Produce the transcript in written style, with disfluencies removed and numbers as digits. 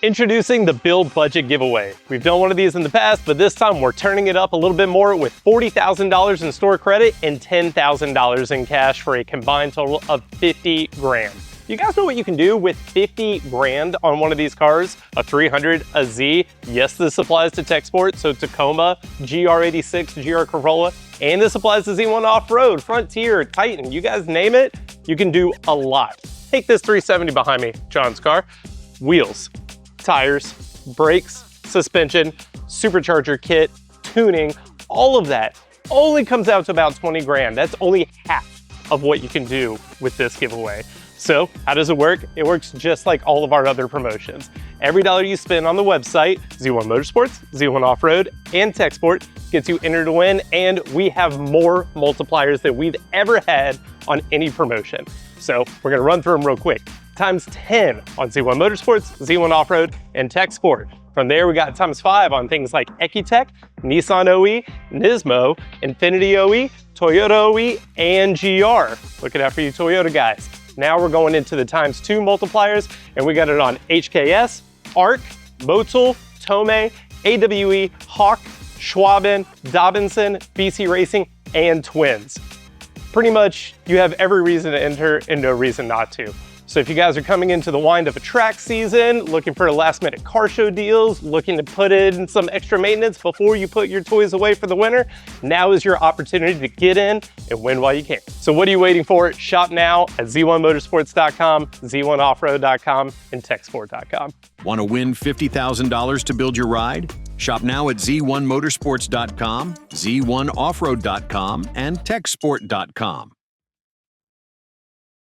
Introducing the Build Budget Giveaway. We've done one of these in the past, but this time we're turning it up a little bit more with $40,000 in store credit and $10,000 in cash for a combined total of 50 grand. You guys know what you can do with 50 grand on one of these cars? A 300, a Z. Yes, this applies to Teqsport, so Tacoma, GR86, GR Corolla, and this applies to Z1 Off-Road, Frontier, Titan, you guys name it, you can do a lot. Take this 370 behind me, John's car. Wheels, tires, brakes, suspension, supercharger kit, tuning, all of that only comes out to about 20 grand. That's only half of what you can do with this giveaway. So how does it work? It works just like all of our other promotions. Every dollar you spend on the website, Z1 Motorsports, Z1 Off-Road, and Teqsport gets you entered to win, and we have more multipliers than we've ever had on any promotion. So we're gonna run through them real quick. Times 10 on Z1 Motorsports, Z1 Off-Road, and Teqsport. From there, we got times 5 on things like Ecutech, Nissan OE, Nismo, Infiniti OE, Toyota OE, and GR. Looking out for you Toyota guys. Now we're going into the times 2 multipliers, and we got it on HKS, ARC, Motul, Tomei, AWE, Hawk, Schwaben, Dobinson, BC Racing, and Twins. Pretty much, you have every reason to enter and no reason not to. So if you guys are coming into the wind of a track season, looking for last minute car show deals, looking to put in some extra maintenance before you put your toys away for the winter, now is your opportunity to get in and win while you can. So what are you waiting for? Shop now at z1motorsports.com, z1offroad.com, and teqsport.com. Want to win $50,000 to build your ride? Shop now at z1motorsports.com, z1offroad.com, and teqsport.com.